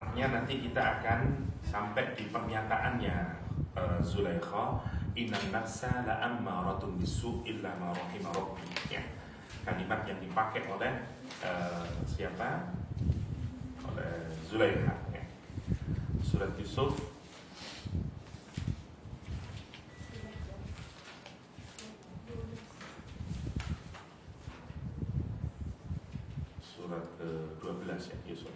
Nanti kita akan sampai di pernyataannya Zulaikha, innan nafsa la'ammaratun bisu' illa ma rahima rabbi, ya. Kalimat yang dipakai oleh siapa? Oleh Zulaikha, ya. Surat Yusuf surat ke-12, ya, Yusuf.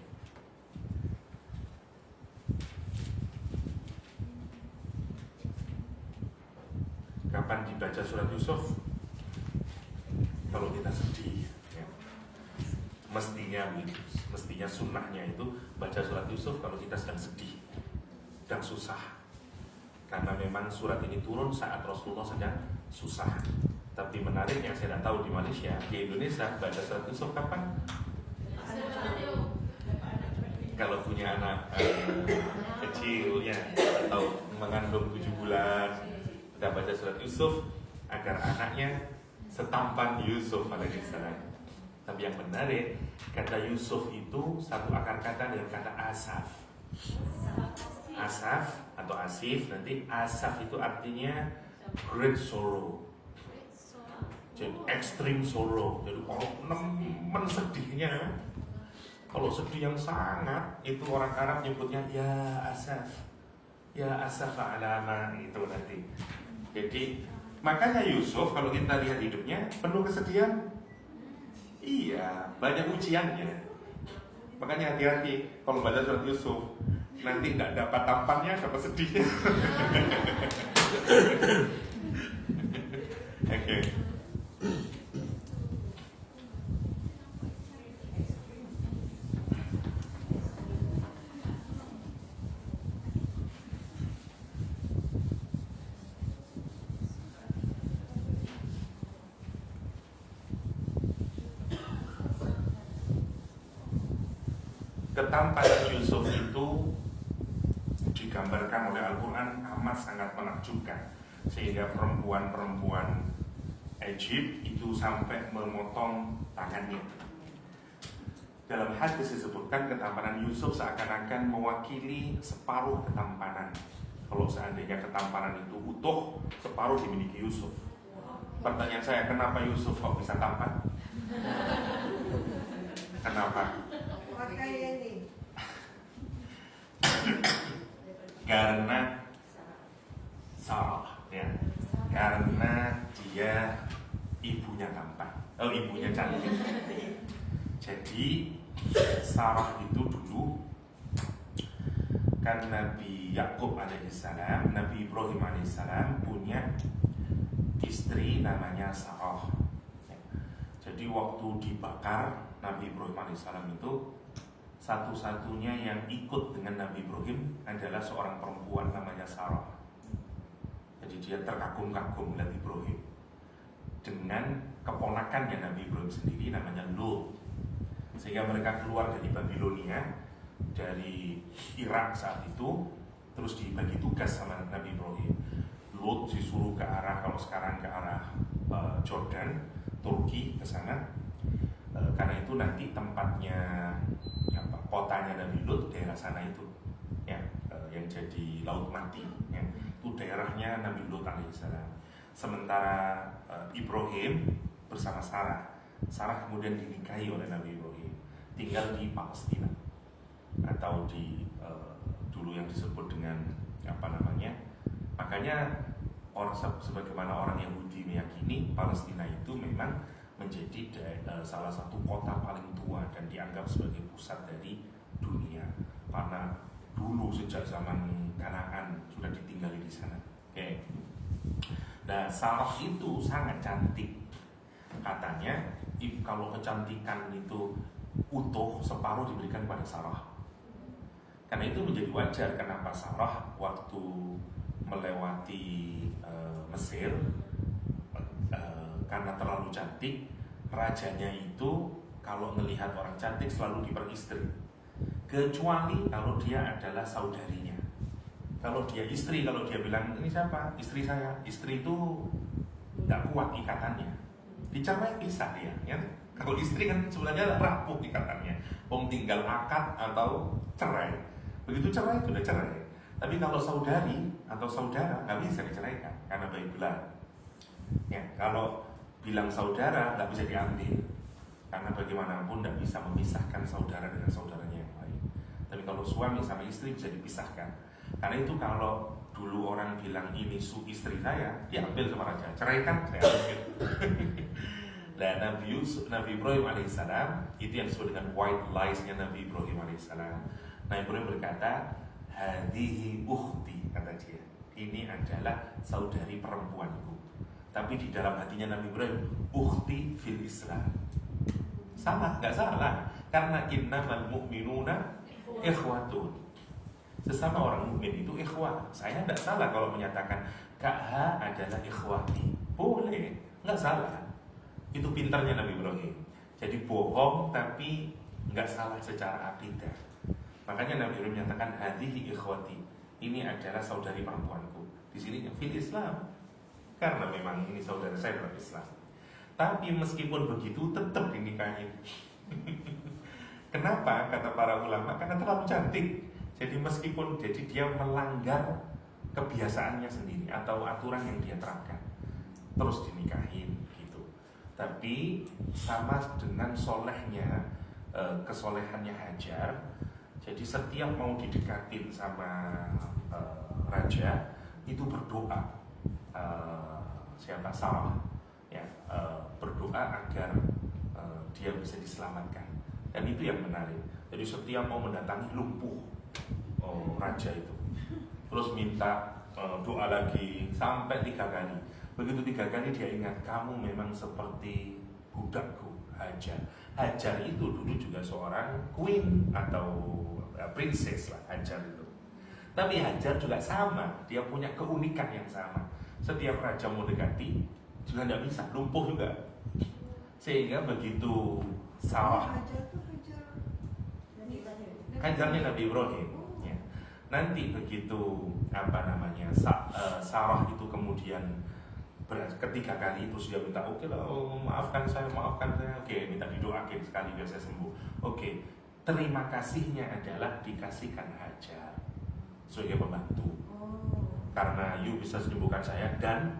Kapan dibaca surat Yusuf? Kalau kita sedih, ya. Mestinya sunnahnya itu baca surat Yusuf kalau kita sedang sedih, sedang susah. Karena memang surat ini turun saat Rasulullah sedang susah. Tapi menariknya, saya tidak tahu di Malaysia, di Indonesia baca surat Yusuf kapan? Kalau punya anak kecil, ya, atau mengandung 7 bulan, kita baca surat Yusuf agar anaknya setampan Yusuf alaihissalam. Tapi yang menarik, kata Yusuf itu satu akar kata dengan kata asaf. Asaf atau asif, nanti asaf itu artinya great sorrow, jadi extreme sorrow. Jadi kalau nemen sedihnya, kalau sedih yang sangat, itu orang Arab nyebutnya ya asaf alama, itu nanti. Jadi makanya Yusuf kalau kita lihat hidupnya penuh kesedihan. Iya, banyak ujiannya. Makanya hati-hati kalau baca surat Yusuf, nanti nggak dapat tampannya, dapat sedihnya. Oke. Ketampanan Yusuf itu digambarkan oleh Al-Quran amat sangat menakjubkan, sehingga perempuan-perempuan Egypt itu sampai memotong tangannya. Dalam hadis disebutkan ketampanan Yusuf seakan-akan mewakili separuh ketampanan. Kalau seandainya ketampanan itu utuh, separuh dimiliki Yusuf. Pertanyaan saya, kenapa Yusuf kok bisa tampan? Kenapa? Karena Sarah, ya. Karena dia ibunya tampan, ibunya cantik. Jadi Sarah itu dulu kan Nabi Yakub alaihissalam, Nabi Ibrahim alaihissalam punya istri namanya Sarah. Jadi waktu dibakar Nabi Ibrahim alaihissalam itu, satu-satunya yang ikut dengan Nabi Ibrahim adalah seorang perempuan namanya Sarah. Jadi dia terkagum-kagum melihat Ibrahim dengan keponakannya Nabi Ibrahim sendiri namanya Lut. Sehingga mereka keluar dari Babilonia, dari Irak saat itu, terus dibagi tugas sama Nabi Ibrahim. Lut disuruh ke arah, kalau sekarang ke arah Jordan, Turki, ke sana. Karena itu nanti tempatnya kotanya Nabi Lut, daerah sana itu, ya, yang jadi laut mati, ya, itu daerahnya Nabi Lut alaihissalam. Sementara Ibrahim bersama Sarah kemudian dinikahi oleh Nabi Ibrahim, tinggal di Palestina, atau di dulu yang disebut dengan apa namanya. Makanya sebagaimana orang Yahudi meyakini Palestina itu memang menjadi salah satu kota paling tua dan dianggap sebagai pusat dari dunia, karena dulu sejak zaman Kanaan sudah ditinggali di sana. Oke. Nah, Sarah itu sangat cantik. Katanya kalau kecantikan itu utuh, separuh diberikan pada Sarah. Karena itu menjadi wajar kenapa Sarah waktu melewati Mesir, karena terlalu cantik, rajanya itu kalau melihat orang cantik selalu diperistri, kecuali kalau dia adalah saudarinya. Kalau dia istri, kalau dia bilang ini siapa? Istri saya. Istri itu tidak kuat ikatannya, dicerai pisah dia, ya. Kalau istri kan sebenarnya rapuh ikatannya, tinggal akad atau cerai. Begitu cerai sudah cerai. Tapi kalau saudari atau saudara nggak bisa diceraikan karena bayi bulan. Ya, kalau bilang saudara nggak bisa diambil karena bagaimanapun nggak bisa memisahkan saudara dengan saudaranya yang lain. Tapi kalau suami sama istri bisa dipisahkan. Karena itu kalau dulu orang bilang ini istri saya, diambil sama raja, ceraikan saya ambil. Dan Nabi Ibrahim alaihissalam itu yang disebut dengan white lies-nya Nabi Ibrahim alaihissalam. Nabi Ibrahim berkata, hadihi ukhti, kata dia, ini adalah saudari perempuanku. Tapi di dalam hatinya Nabi Ibrahim, ukhti fil Islam. Salah, nggak salah. Karena innamal mu'minuna ikhwatun. Sesama orang mukmin itu ikhwah. Saya tidak salah kalau menyatakan Kak H adalah ikhwati. Boleh, nggak salah. Itu pintarnya Nabi Ibrahim. Jadi bohong tapi nggak salah secara akidah. Makanya Nabi Ibrahim menyatakan hadihi ikhwati. Ini adalah saudari perempuanku. Di sini fil Islam. Karena memang ini saudara saya dalam Islam. Tapi meskipun begitu tetap dinikahin. Kenapa? Kata para ulama, karena terlalu cantik. Jadi meskipun dia melanggar kebiasaannya sendiri atau aturan yang dia terapkan, terus dinikahin gitu. Tapi sama dengan solehnya, kesolehannya Hajar. Jadi setiap mau didekatin sama raja itu berdoa, siapa Sarah ya, berdoa agar dia bisa diselamatkan. Dan itu yang menarik. Jadi setiap mau mendatangi lumpuh raja itu, terus minta doa lagi sampai 3 kali. Begitu 3 kali dia ingat, kamu memang seperti budakku Hajar. Hajar itu dulu juga seorang queen atau princess lah Hajar itu. Tapi Hajar juga sama, dia punya keunikan yang sama. Setiap raja mau dekati juga tidak bisa, lumpuh juga. Sehingga begitu Sarah, Hajarnya Nabi Ibrahim ya. Nanti begitu Sarah itu kemudian ketiga kali terus dia minta oke lah, maafkan saya, oke, minta didoakan sekali biar saya sembuh. Oke, terima kasihnya adalah dikasihkan Hajar sebagai pembantu. Karena you bisa menyembuhkan saya. Dan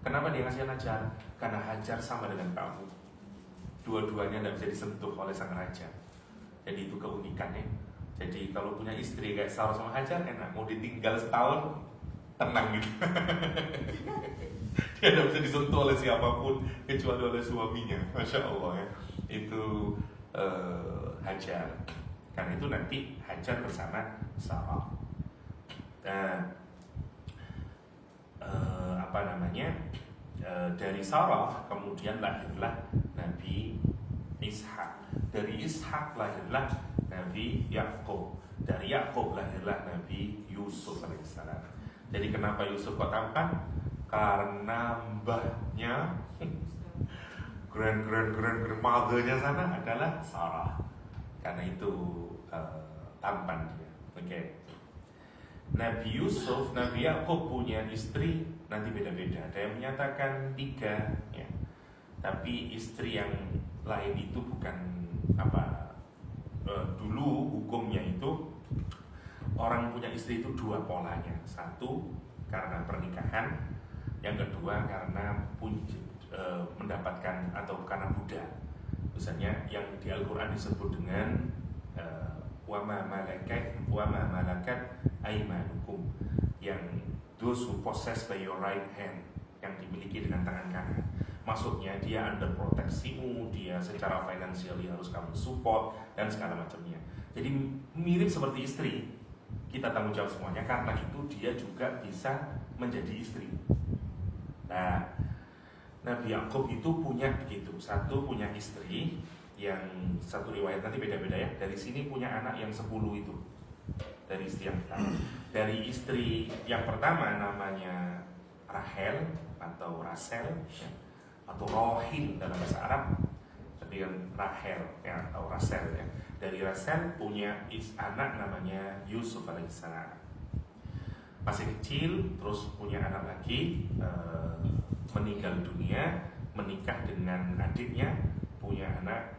kenapa dia ngasih Hajar? Karena Hajar sama dengan kamu, dua-duanya tidak bisa disentuh oleh sang raja. Jadi itu keunikannya. Jadi kalau punya istri kayak Sarah sama Hajar enak, mau ditinggal setahun tenang gitu. Dia tidak bisa disentuh oleh siapapun kecuali oleh suaminya. Masya Allah ya. Itu Hajar. Karena itu nanti Hajar bersama Sarah. Dari Sarah kemudian lahirlah Nabi Ishak. Dari Ishak lahirlah Nabi Yakub. Dari Yakub lahirlah Nabi Yusuf alaihissalam. Jadi kenapa Yusuf kok tampan? Karena mbahnya grandmothernya sana adalah Sarah. Karena itu tampan dia. Oke. Nabi Yusuf, Nabi Yakub punya istri nanti beda-beda. Ada yang menyatakan 3 ya. Tapi istri yang lain itu bukan dulu hukumnya itu orang punya istri itu 2 polanya. 1 karena pernikahan, yang kedua karena mendapatkan atau karena budak. Misalnya yang di Al-Quran disebut dengan wa ma malakat aimanukum, yang those who possess by your right hand, yang dimiliki dengan tangan kanan. Maksudnya dia under proteksimu, dia secara finansial harus kamu support dan segala macamnya. Jadi mirip seperti istri, kita tanggung jawab semuanya. Karena itu dia juga bisa menjadi istri. Nah, Nabi Yakub itu punya begitu. 1 punya istri yang satu riwayat nanti beda-beda ya. Dari sini punya anak yang 10 itu. Dari istri yang pertama. Dari istri yang pertama namanya Rahel atau Rasel ya, atau Rohil dalam bahasa Arab. Kemudian Rahel ya, atau Rasel ya. Dari Rasel punya anak namanya Yusuf alaihissalam. Masih kecil, terus punya anak lagi, meninggal dunia, menikah dengan adiknya, punya anak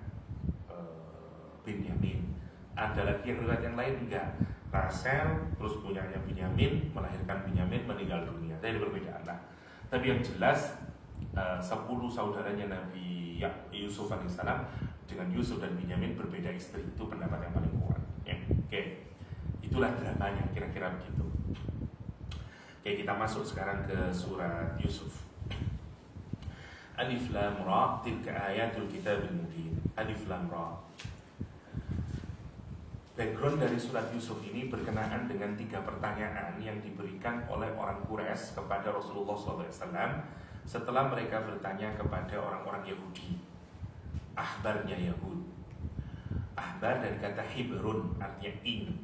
Binyamin. Ada lagi yang riwayat yang lain enggak. Rachel, terus punyanya Binyamin, melahirkan Binyamin, meninggal dunia. Jadi perbedaan lah. Tapi yang jelas 10 saudaranya Nabi Yusuf alaihissalam dengan Yusuf dan Binyamin berbeda istri. Itu pendapat yang paling kuat ya. Oke, itulah dramanya kira-kira begitu. Oke, kita masuk sekarang ke surat Yusuf. Alif Lam Ra, tilka ayatul kitabil mubin. Alif Lam Ra. Background dari surat Yusuf ini berkenaan dengan 3 pertanyaan yang diberikan oleh orang Quraisy kepada Rasulullah SAW setelah mereka bertanya kepada orang-orang Yahudi, ahbarnya Yahud. Ahbar dari kata hibrun, artinya ini.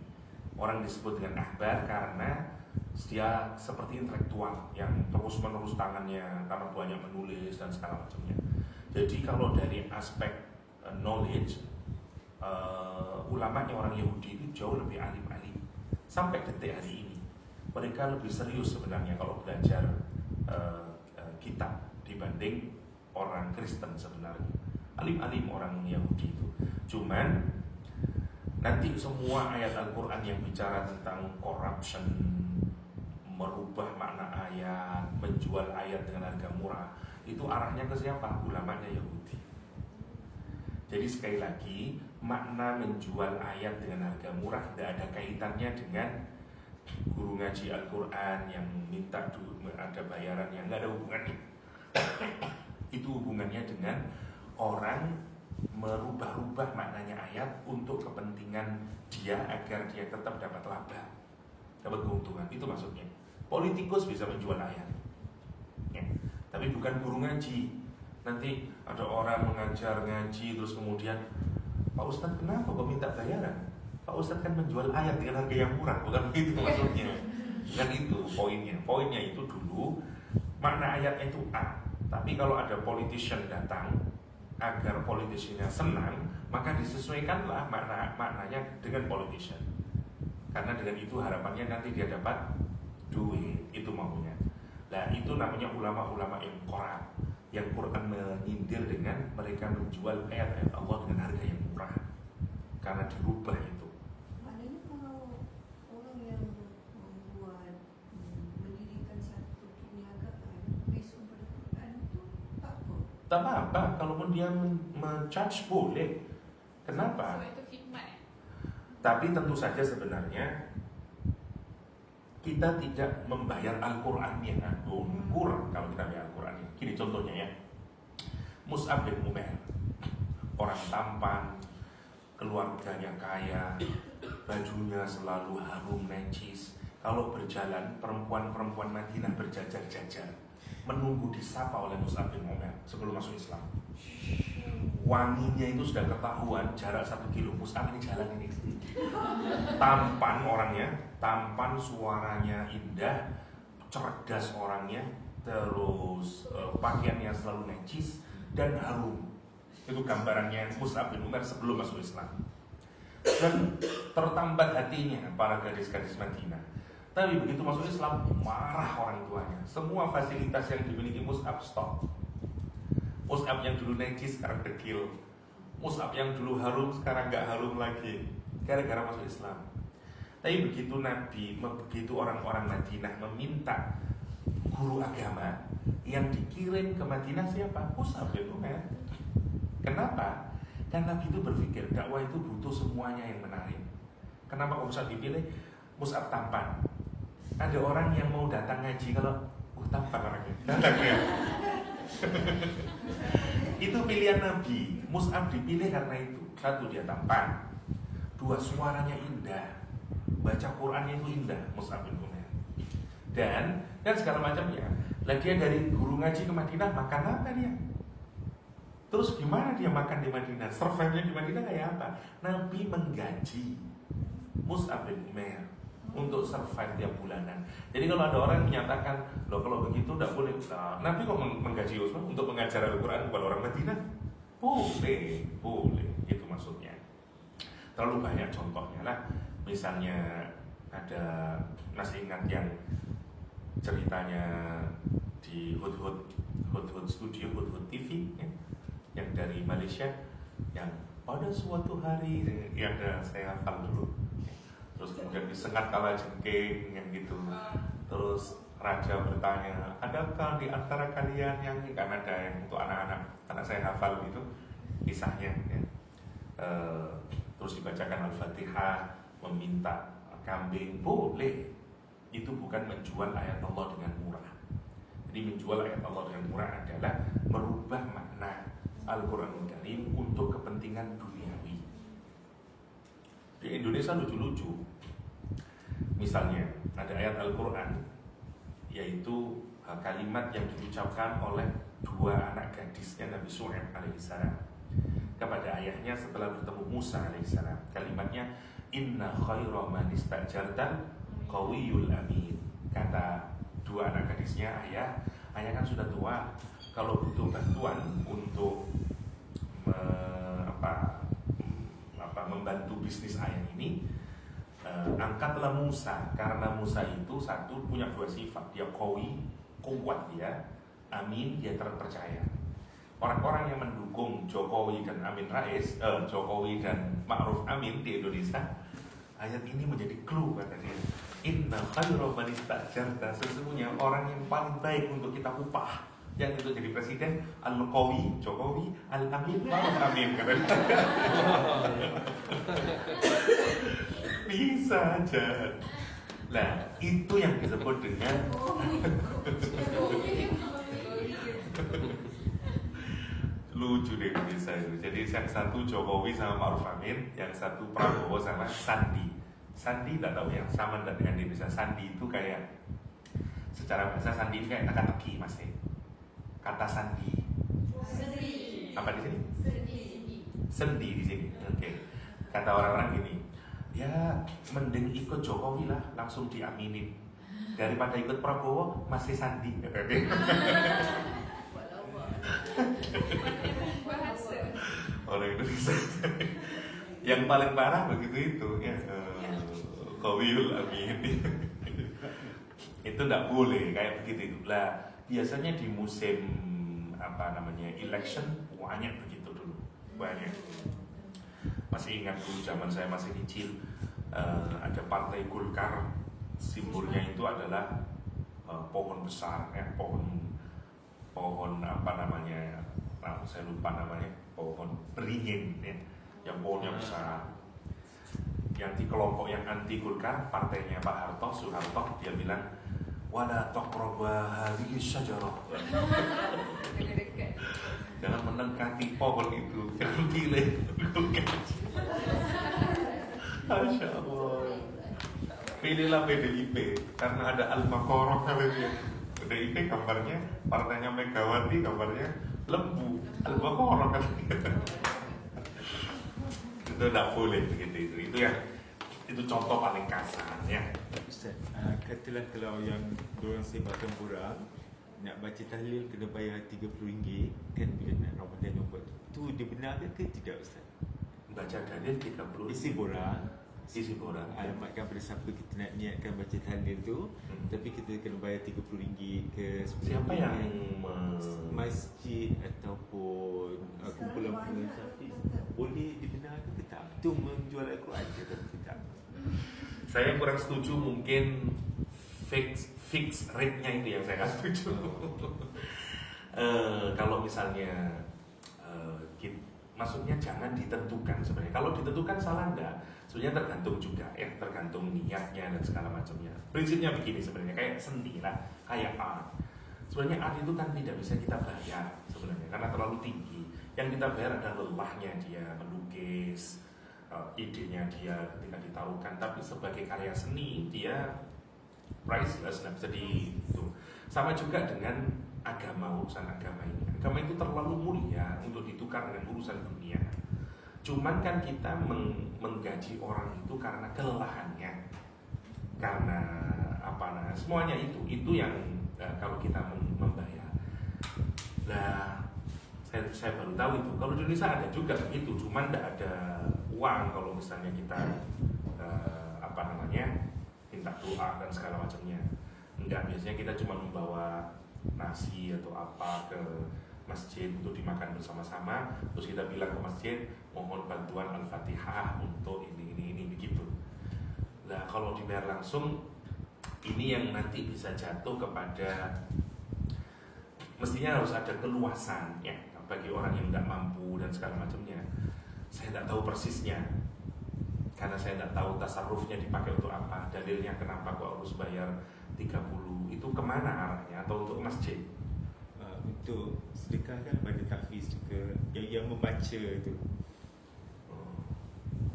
Orang disebut dengan ahbar karena dia seperti intelektual yang terus-menerus tangannya karena banyak menulis dan segala macamnya. Jadi kalau dari aspek knowledge, ulamanya orang Yahudi itu jauh lebih alim-alim. Sampai detik hari ini mereka lebih serius sebenarnya kalau belajar kitab dibanding orang Kristen sebenarnya. Alim-alim orang Yahudi itu. Cuman nanti semua ayat Al-Quran yang bicara tentang corruption, merubah makna ayat, menjual ayat dengan harga murah, itu arahnya ke siapa? Ulamanya Yahudi. Jadi sekali lagi, makna menjual ayat dengan harga murah tidak ada kaitannya dengan guru ngaji Al-Quran yang minta ada bayaran, yang nggak ada hubungannya. Itu hubungannya dengan orang merubah-rubah maknanya ayat untuk kepentingan dia agar dia tetap dapat laba, dapat keuntungan. Itu maksudnya. Politikus bisa menjual ayat ya. Tapi bukan guru ngaji. Nanti ada orang mengajar ngaji terus kemudian, Pak Ustadz kenapa kok minta bayaran? Pak Ustadz kan menjual ayat dengan harga yang murah. Bukan itu maksudnya. Bukan itu poinnya. Poinnya itu dulu makna ayatnya itu A. Tapi kalau ada politician datang agar politiciannya senang, maka disesuaikanlah maknanya dengan politician. Karena dengan itu harapannya nanti dia dapat duit, itu maunya. Nah itu namanya ulama-ulama yang korup, yang Quran menyindir dengan mereka menjual ayat-ayat Allah dengan harga yang murah karena dirubah itu. Maknanya kalau orang yang membuat mendirikan satu perniagaan based on Quran itu tak apa. Tak apa-apa, kalaupun dia men-charge boleh. Kenapa? So itu hikmah. Tapi tentu saja sebenarnya kita tidak membayar Al-Qurannya, kurang kalau kita bayar Al-Qurannya. Gini contohnya ya, Mus'ab bin Umair, orang tampan, keluarganya kaya, bajunya selalu harum necis. Kalau berjalan, perempuan-perempuan Madinah berjajar-jajar menunggu disapa oleh Mus'ab bin Umair sebelum masuk Islam. Wanginya itu sudah ketahuan jarak 1 kilo. Mus'ab ini jalan ini. Tampan orangnya, tampan, suaranya indah, cerdas orangnya, terus pakaiannya selalu necis dan harum. Itu gambarannya Mus'ab bin Umair sebelum masuk Islam. Dan tertambat hatinya para gadis-gadis Madinah. Tapi begitu masuk Islam, marah orang tuanya. Semua fasilitas yang dimiliki Mus'ab stop. Mus'ab yang dulu necis sekarang dekil. Mus'ab yang dulu harum sekarang gak harum lagi, gara-gara masuk Islam. Tapi begitu Nabi, begitu orang-orang Madinah meminta guru agama, yang dikirim ke Madinah siapa? Mus'ab bin Umair. Kenapa? Karena Nabi itu berpikir dakwah itu butuh semuanya yang menarik. Kenapa kok Mus'ab dipilih? Mus'ab tampan. Ada orang yang mau datang ngaji kalau tampan orangnya, datang ya. Itu pilihan Nabi. Mus'ab dipilih karena itu. 1, dia tampan. 2, suaranya indah. Baca Qurannya itu indah, Mus'ab bin Umair. Dan segala macamnya. Lah dia dari guru ngaji ke Madinah, makan apa dia? Terus gimana dia makan di Madinah? Survive-nya di Madinah kayak apa? Nabi menggaji Mus'ab bin Umair untuk survive tiap bulanan. Jadi kalau ada orang menyatakan, loh kalau begitu tidak boleh, Nabi kok menggaji Utsman untuk mengajar Al-Quran bukan orang Madinah? Boleh, itu maksudnya. Terlalu banyak contohnya lah. Misalnya ada, masih ingat yang ceritanya di Hudhud Studio, Hudhud TV ya, yang dari Malaysia, yang pada suatu hari, yang ada saya hafal dulu. terus kemudian disengat kala jengking yang gitu. Terus raja bertanya, adakah di antara kalian yang karena ada yang untuk anak saya hafal gitu kisahnya ya. Terus dibacakan Al-Fatihah, meminta kambing boleh. Itu bukan menjual ayat Allah dengan murah. Jadi menjual ayat Allah dengan murah adalah merubah makna Al-Quranul Karim untuk kepentingan duniawi. Di Indonesia lucu-lucu. Misalnya ada ayat Al-Quran, yaitu kalimat yang diucapkan oleh dua anak gadisnya Nabi Syuaib alaihissalam kepada ayahnya setelah bertemu Musa alaihissalam. Kalimatnya, inna khaira man istajartal qawiyul amin. Kata dua anak gadisnya, ayah kan sudah tua, kalau butuh bantuan untuk membantu bisnis ayah ini, angkatlah Musa, karena Musa itu satu punya dua sifat, dia qawi, kuat dia, amin, dia terpercaya. Orang-orang yang mendukung Jokowi dan Amin Rais, Jokowi dan Ma'ruf Amin di Indonesia, ayat ini menjadi clue kata dia. Inna khairu man istajarta, sesungguhnya orang yang paling baik untuk kita upah yang itu jadi presiden Al-Qawi, Jokowi, Al-Amin, Ma'ruf Amin kata dia. Bisa aja. Nah, itu yang disebut dengan lucu di Indonesia itu. Jadi yang satu Jokowi sama Ma'ruf Amin, yang satu Prabowo sama Sandi. Sandi tidak tahu yang sama dengan Indonesia. Sandi itu kayak secara bahasa Sandi ini kayak teka-teki Mas. Kata Sandi. Sendi. Apa di sini? Sendi. Sendi di sini. Oke. Kata orang-orang gini, ya mending ikut Jokowi lah, langsung diaminin daripada ikut Prabowo masih Sandi. Orang Indonesia yang paling parah begitu itu ya, Qawiyul Amin. Itu tidak boleh kayak begitu itu lah. Biasanya di musim election banyak begitu dulu, banyak. Masih ingat dulu zaman saya masih kecil, ada partai Golkar, simbolnya itu adalah pohon besar ya, pohon saya lupa namanya, pohon beringin ya, yang pohonnya besar. Yang di kelompok yang anti Golkar, partainya Pak Harto, Soeharto, dia bilang wala taqraba hadhihi syajarah. Jangan mendekati pohon itu, jangan pilih Golkar. Masya Allah. Pilihlah PDIP karena ada Al-Baqarah katanya. PDIP gambarnya, partainya Megawati gambarnya lembu, Al-Baqarah katanya. Itu tidak boleh begitu itu yang itu contoh paling kasar ya. Ustaz, katalah kalau yang diorang sebarkan borang nak baca tahlil kena bayar RM30 kan bila nak Ramadan yang buat tu dia benar ke tidak Ustaz? Baca dalil 30 Isi borang alamat alamatkan pada siapa kita nak niatkan baca tahlil tu, tapi kita kena bayar RM30 ke siapa yang masjid ataupun kumpulan safi boleh dibenarkan ke tak? Itu menjual Al-Quran ke tidak? Saya kurang setuju, mungkin fix rate-nya itu yang saya nggak setuju. Kalau misalnya maksudnya jangan ditentukan sebenarnya. Kalau ditentukan salah enggak? Sebenarnya tergantung juga ya, tergantung niatnya dan segala macamnya. Prinsipnya begini sebenarnya, kayak seni lah, kayak art. Sebenarnya art itu kan tidak bisa kita bayar sebenarnya karena terlalu tinggi. Yang kita bayar adalah lelahnya dia melukis, idenya dia ketika ditaruhkan. Tapi sebagai karya seni dia priceless, nggak bisa itu. Sama juga dengan agama, urusan agama ini. Agama itu terlalu mulia untuk ditukar dengan urusan dunia. Cuman kan kita menggaji orang itu karena kelelahannya, karena semuanya itu yang kalau kita membayar. Nah, saya baru tahu itu. Kalau di Indonesia ada juga begitu, cuman tidak ada uang kalau misalnya kita minta doa dan segala macamnya. Enggak, biasanya kita cuma membawa nasi atau apa ke masjid untuk dimakan bersama-sama, terus kita bilang ke masjid mohon bantuan Al-Fatihah untuk ini begitu. Nah kalau dibayar langsung, ini yang nanti bisa jatuh kepada, mestinya harus ada keluasan ya bagi orang yang nggak mampu dan segala macamnya. Saya nggak tahu persisnya, karena saya nggak tahu tasarrufnya dipakai untuk apa, dalilnya kenapa kok harus bayar 30, itu kemana arahnya, atau untuk masjid? Untuk sedekah kan pada tahfiz juga, yang membaca itu.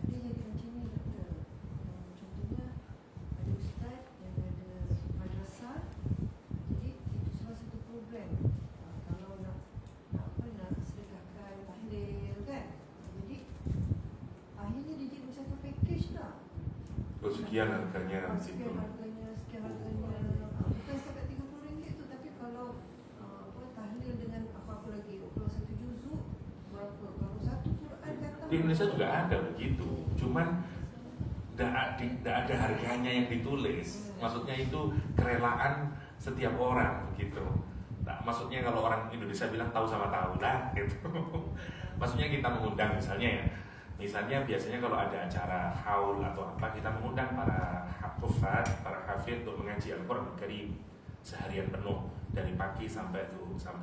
Ada jadi macam ni doktor. Contohnya ada ustaz yang ada madrasah. Jadi itu salah satu program. Kalau nak sedekahkan tahlil kan. Jadi akhirnya dia jadi satu package lah. Sekian harganya gitu. Sekian harganya. Bukan setakat RM30 tu, tapi kalau tahlil dengan apa-apa lagi. Kalau satu juzuk berapa? Kalau satu Quran kata Di Indonesia juga ada begitu, cuman tidak ada harganya yang ditulis. Maksudnya itu kerelaan setiap orang begitu. Nah, maksudnya kalau orang Indonesia bilang tahu sama tahu lah gitu. Maksudnya kita mengundang misalnya biasanya kalau ada acara haul atau apa, kita mengundang para hafid untuk mengaji Al-Quran Karim seharian penuh dari pagi sampai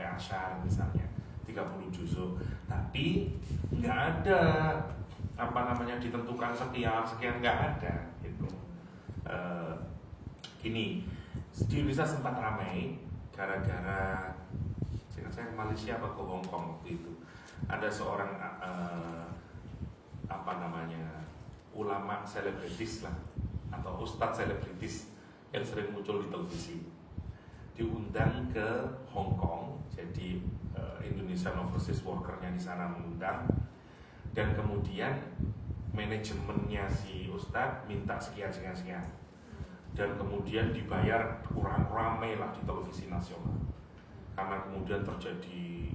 asyar misalnya 30 juzuk. Tapi nggak ada ditentukan sekian nggak ada gitu. Gini, di Indonesia sempat ramai gara-gara saya ke Malaysia apa ke Hong Kong waktu itu, ada seorang ulama selebritis lah atau ustadz selebritis yang sering muncul di televisi, diundang ke Hong Kong. Jadi Indonesian Overseas Worker-nya di sana mengundang, dan kemudian manajemennya si ustadz minta sekian, dan kemudian dibayar kurang ramai lah di televisi nasional. Karena kemudian terjadi,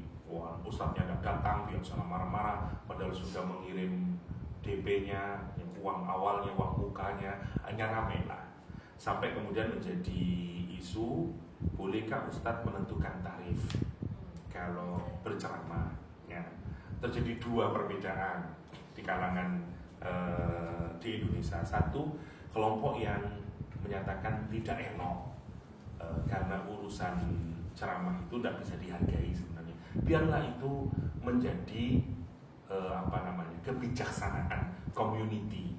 ustadznya nggak datang, dia sana marah-marah, padahal sudah mengirim DP-nya, uang awalnya, uang mukanya, hanya ramai lah. Sampai kemudian menjadi isu, bolehkah ustadz menentukan tarif kalau berceramah? Ya. Terjadi dua perbedaan di kalangan di Indonesia. Satu, kelompok yang menyatakan tidak elok karena urusan ceramah itu tidak bisa dihargai sebenarnya. Biarlah itu menjadi kebijaksanaan community,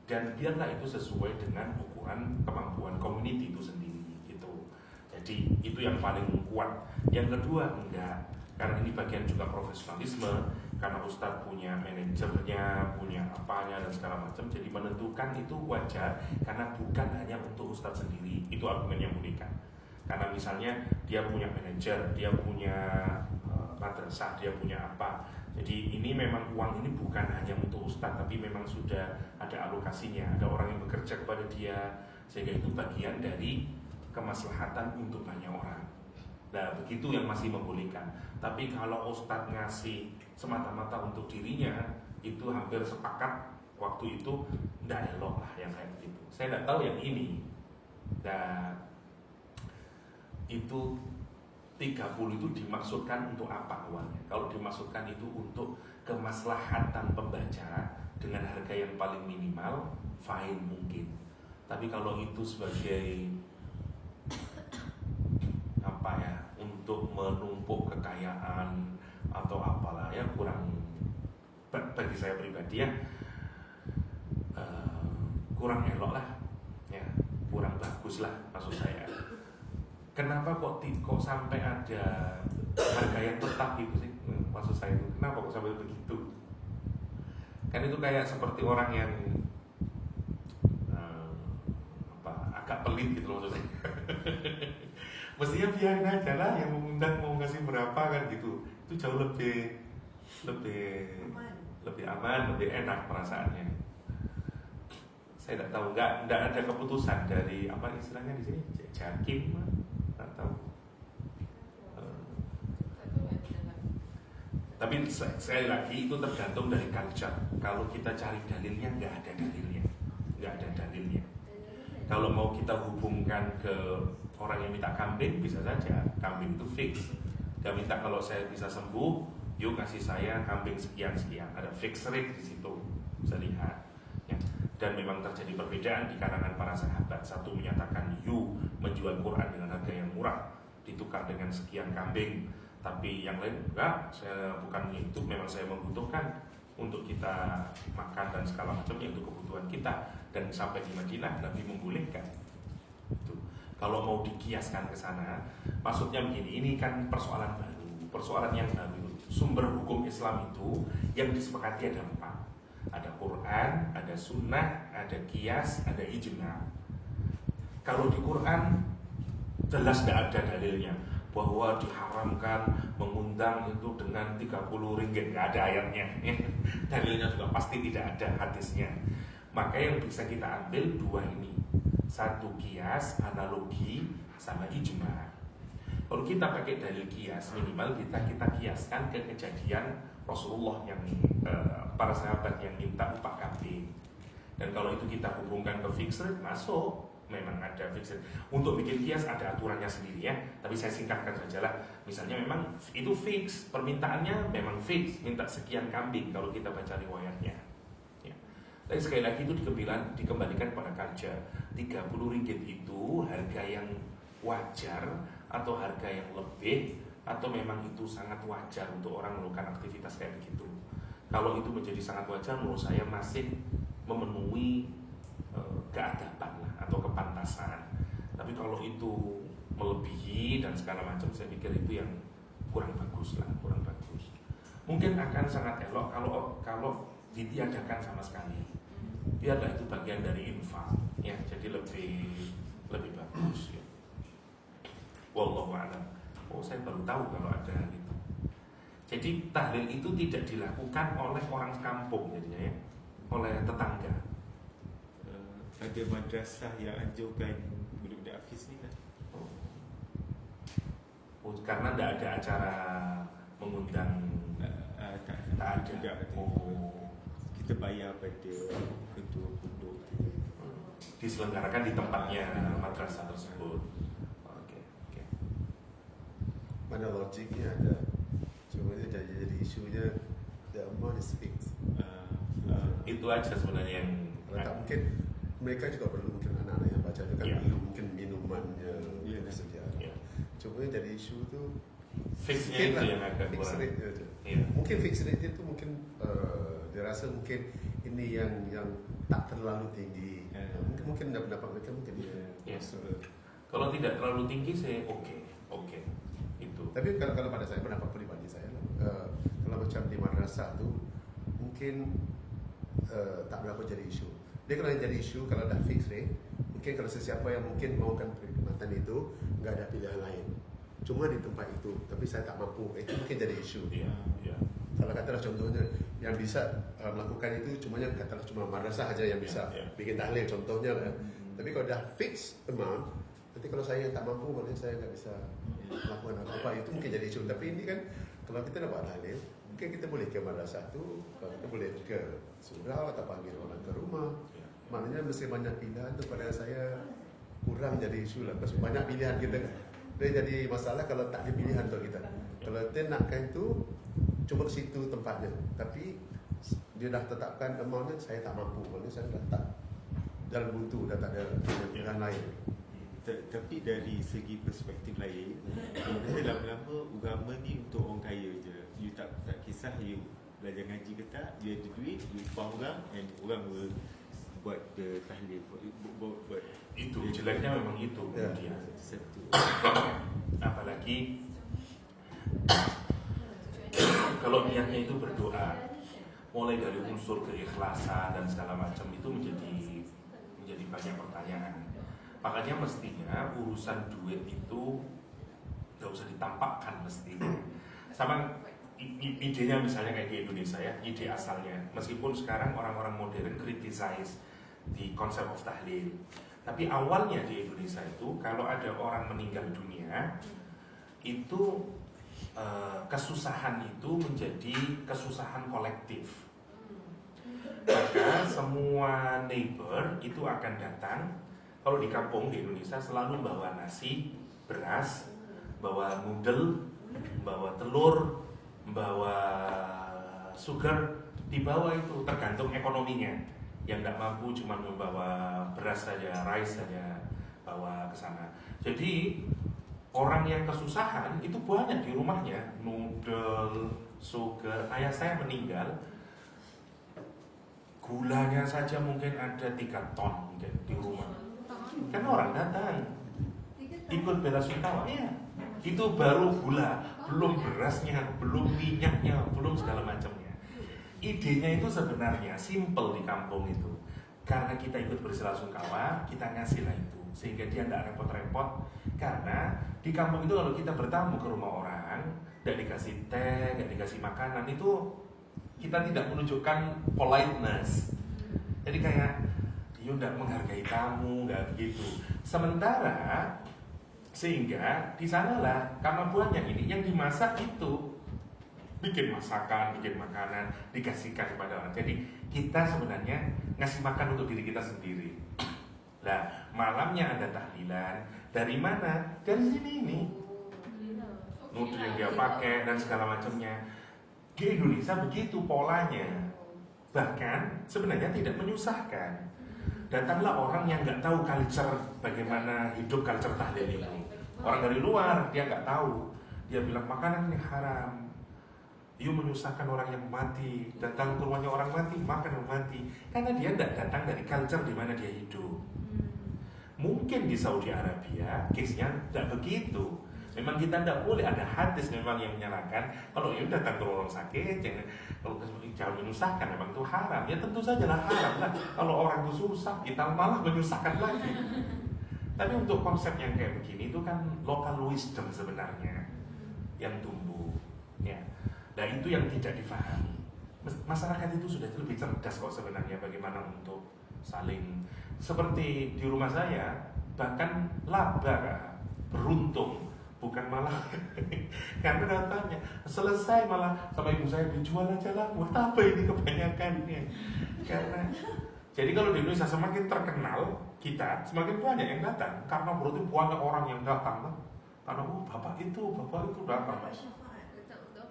dan biarlah itu sesuai dengan ukuran kemampuan community itu sendiri gitu. Jadi itu yang paling kuat. Yang kedua enggak, karena ini bagian juga profesionalisme, karena ustadz punya manajernya, punya apanya dan segala macam, jadi menentukan itu wajar karena bukan hanya untuk ustadz sendiri. Itu argumen yang berikan. Karena misalnya dia punya manajer, dia punya madrasah, dia punya apa. Jadi ini memang uang ini bukan hanya untuk ustadz, tapi memang sudah ada alokasinya, ada orang yang bekerja kepada dia, sehingga itu bagian dari kemaslahatan untuk banyak orang. Nah begitu yang masih membolehkan. Tapi kalau ustadz ngasih semata-mata untuk dirinya, itu hampir sepakat waktu itu tidak elok lah yang kayak begitu. Saya tidak tahu yang ini. Dan itu 30 itu dimaksudkan untuk apa uangnya? Kalau dimaksudkan itu untuk kemaslahatan pembaca dengan harga yang paling minimal, fine mungkin. Tapi kalau itu sebagai untuk menumpuk kekayaan atau apalah ya, kurang, bagi saya pribadi ya, kurang elok lah ya, kurang bagus lah maksud saya. Kenapa kok sampai ada harga yang tetap gitu sih, maksud saya itu kenapa kok sampai begitu? Kan itu kayak seperti orang yang agak pelit gitu loh maksudnya. Mestinya biarin aja lah, yang mengundang mau ngasih berapa kan gitu. Itu jauh lebih aman, lebih enak perasaannya. Saya tidak tahu, nggak ada keputusan dari apa istilahnya di sini, jakim, nggak tahu. Tapi sekali lagi itu tergantung dari culture. Kalau kita cari dalilnya, nggak ada dalilnya. Kalau mau kita hubungkan ke orang yang minta kambing, bisa saja kambing itu fix. Dia minta kalau saya bisa sembuh, yuk kasih saya kambing sekian, ada fix rate di situ, bisa lihat. Ya. dan memang terjadi perbedaan di kalangan para sahabat. Satu menyatakan you menjual Quran dengan harga yang murah ditukar dengan sekian kambing, tapi yang lain enggak, saya bukan itu, memang saya membutuhkan untuk kita makan dan segala macam, yaitu kebutuhan kita. Dan sampai di Madinah Nabi membolehkan itu. Kalau mau dikiaskan ke sana, maksudnya begini, ini kan persoalan baru, persoalan yang baru. Sumber hukum Islam itu yang disepakati ada 4. Ada Quran, ada Sunnah, ada Qiyas, ada Ijma. Kalau di Quran jelas tidak ada dalilnya bahwa diharamkan mengundang itu dengan 30 ringgit, nggak ada ayatnya. Dalilnya juga pasti tidak ada hadisnya. Maka yang bisa kita ambil 2 ini, satu Qiyas, analogi, sama Ijma. Kalau kita pakai dalil Qiyas, minimal kita kiaskan ke kejadian Rasulullah yang para sahabat yang minta upah kambing. Dan kalau itu kita hubungkan ke fixed rate, masuk. Memang ada fixed rate. Untuk bikin kias ada aturannya sendiri ya. Tapi saya singkatkan saja lah. Misalnya memang itu fix, permintaannya memang fix, minta sekian kambing kalau kita baca riwayatnya. Ya. Tapi sekali lagi itu dikembalikan pada kaca. 30 ringgit itu harga yang wajar atau harga yang lebih, atau memang itu sangat wajar untuk orang melakukan aktivitas kayak begitu. Kalau itu menjadi sangat wajar, menurut saya masih memenuhi keadaban lah, atau kepantasan. Tapi kalau itu melebihi dan segala macam, saya pikir itu yang kurang bagus lah, kurang bagus. Mungkin akan sangat elok kalau ditiadakan sama sekali. Biarlah itu bagian dari infak, ya, jadi lebih bagus. Ya. Wallahu a'lam. Oh, saya baru tahu kalau ada gitu. Jadi tahlil itu tidak dilakukan oleh orang kampung jadinya ya, oleh tetangga. Ada madrasah yang anjurkan budak-budak Hafiz ni kan? Oh, karena tidak ada acara mengundang. Tak ada. Tidak. Oh, Kita bayar pada ketua pondok. diselenggarakan di tempatnya madrasah tersebut. Oke. Mana logiknya ada. Cuma jadi isunya the amount is fixed. Itu aja sebenarnya yang Kalau tak mungkin mereka juga perlu, mungkin anak-anak yang baca itu kan Ya. perlu mungkin minumannya, Ya. persediaan. Ya. Cuma yang jadi isu tu fixnya sikit itu lah, yang agak fixed kurang. rate dia je. Iya. Mungkin fixed rate itu mungkin dia rasa mungkin ini yang tak terlalu tinggi. Mungkin pendapat mereka mungkin Ya. Kalau tidak terlalu tinggi saya oke. Itu. Tapi kalau pada saya, pendapat pribadi saya kalau macam di madrasah tu mungkin tak berapa jadi isu. Dia kalau jadi isu, kalau dah fix rate, mungkin kalau sesiapa yang mungkin mahukan perkhidmatan itu nggak ada pilihan lain. Cuma di tempat itu, tapi saya tak mampu, itu mungkin jadi isu. Iya. Kalau katalah contohnya yang bisa melakukan itu katalah cuma madrasah saja yang bisa bikin tahlil contohnya lah. Tapi kalau dah fix amount, nanti kalau saya tak mampu, maknanya saya nggak bisa melakukan apa-apa, itu mungkin jadi isu. Tapi ini kan kalau kita dapat tahlil, mungkin kita boleh ke madrasah tu, kita boleh ke surau atau panggil orang ke rumah. Maknanya mesti banyak pilihan tu pada saya kurang jadi isu lah. Banyak pilihan kita kan. Dia jadi masalah kalau tak ada pilihan untuk kita. Kalau dia nakkan itu cuma ke situ tempatnya, tapi dia dah tetapkan amountnya, saya tak mampu. Maknanya saya dah tak dalam buntu, dah tak ada pilihan lain. Tapi dari segi perspektif lain, lama-lama agama ni untuk orang kaya je. You tak kisah you belajar ngaji ke tak, you ada duit, you upah orang, and orang will buat tahlil, buat Itu jeleknya memang itu kemudian. satu. Apalagi kalau niatnya itu berdoa, mulai dari unsur keikhlasan dan segala macam itu menjadi banyak pertanyaan. Makanya mestinya urusan duit itu nggak usah ditampakkan mestinya. Sama idenya misalnya kayak di Indonesia ya, ide asalnya. Meskipun sekarang orang-orang modern criticize di konsep of tahlil, tapi awalnya di Indonesia itu kalau ada orang meninggal dunia itu kesusahan itu menjadi kesusahan kolektif. Maka semua neighbor itu akan datang. Kalau di kampung di Indonesia selalu bawa nasi, beras, bawa noodle, bawa telur, bawa sugar, dibawa itu tergantung ekonominya. yang tidak mampu cuma membawa beras saja, rice saja, bawa ke sana. Jadi orang yang kesusahan itu banyak di rumahnya, noodle, sugar. Ayah saya meninggal, gulanya saja mungkin ada 3 ton mungkin di rumah. Kan orang datang ikut bela sungkawa, ya. Itu baru gula, belum berasnya, belum minyaknya, belum segala macamnya. Idenya itu sebenarnya simple di kampung itu. Karena kita ikut berselasungkawa, kita ngasihlah itu, sehingga dia tidak repot-repot. Karena di kampung itu kalau kita bertamu ke rumah orang, tidak dikasih teh, tidak dikasih makanan, itu kita tidak menunjukkan politeness. Jadi kayak dia tidak menghargai tamu, nggak begitu. Sementara sehingga di sanalah karena banyak ini yang dimasak itu bikin masakan, bikin makanan, dikasihkan kepada orang. Jadi kita sebenarnya ngasih makan untuk diri kita sendiri. Nah, malamnya ada tahlilan. Dari mana? Dari sini ini. Nutu yang dia pakai dan segala macamnya. Di Indonesia begitu polanya. Bahkan sebenarnya tidak menyusahkan. Datanglah orang yang nggak tahu culture, bagaimana hidup culture tahlil itu. Orang dari luar dia nggak tahu. Dia bilang makanan ini haram. You menyusahkan orang yang mati, datang ke rumahnya orang mati, makan orang mati. Karena dia tidak datang dari culture di mana dia hidup. Mungkin di Saudi Arabia case-nya tidak begitu. Memang kita tidak boleh, ada hadis memang yang menyalahkan. Kalau you datang ke orang sakit, jangan menyusahkan, memang itu haram. Ya tentu saja lah haram lah. Kalau orang itu susah, kita malah menyusahkan lagi. Tapi untuk konsep yang kayak begini itu kan local wisdom sebenarnya yang tumbuh. Ya. Nah itu yang tidak difahami. Masyarakat itu sudah lebih cerdas kok sebenarnya bagaimana untuk saling. Seperti di rumah saya, bahkan laba beruntung, bukan malah karena datanya selesai malah sama ibu saya dijual aja lah. Buat apa ini kebanyakannya? Karena jadi kalau di Indonesia semakin terkenal kita, semakin banyak yang datang karena berarti banyak orang yang datang. Karena bapak itu datang.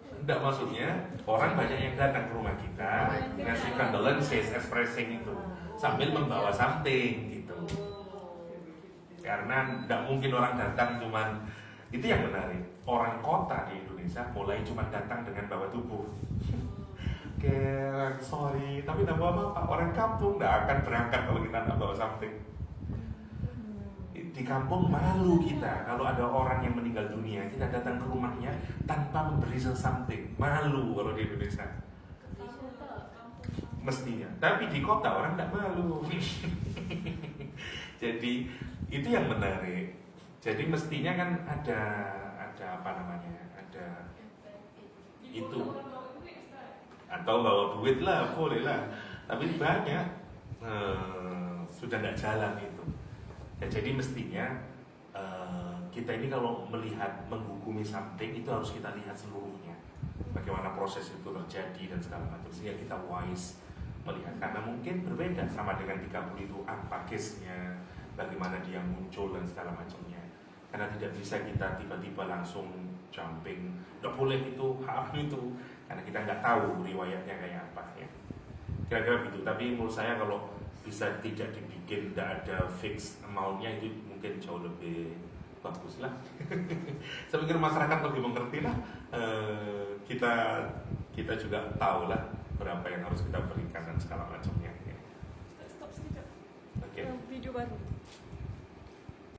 Tidak, maksudnya orang banyak yang datang ke rumah kita ngasih condolences, expressing itu sambil membawa something gitu. Karena tidak mungkin orang datang cuman itu yang menarik. Orang kota di Indonesia mulai cuma datang dengan bawa tubuh. Sorry, tapi tidak bawa apa-apa. Orang kampung tidak akan berangkat kalau kita tidak bawa something. Di kampung malu kita kalau ada orang yang meninggal dunia, kita datang ke rumahnya tanpa memberi something. Malu kalau di Indonesia mestinya, tapi di kota orang tidak malu. Jadi itu yang menarik. Jadi mestinya kan ada apa namanya, ada itu, atau bawa duit lah, boleh lah. Tapi banyak sudah tidak jalan itu. Ya, jadi mestinya kita ini kalau melihat menghukumi something itu harus kita lihat seluruhnya, bagaimana proses itu terjadi dan segala macam, sehingga kita wise melihat. Karena mungkin berbeda sama dengan 30 itu apa case-nya, bagaimana dia muncul dan segala macamnya. Karena tidak bisa kita tiba-tiba langsung jumping, tidak boleh itu, haram itu, karena kita nggak tahu riwayatnya kayak apa ya. Kira-kira begitu. Tapi menurut saya kalau bisa tidak dibikin, tidak ada fix amount-nya, itu mungkin jauh lebih bagus lah. Saya pikir masyarakat lebih mengerti lah. Kita juga tahu lah berapa yang harus kita berikan dan segala macamnya. Stop sekejap. Oke. Video baru.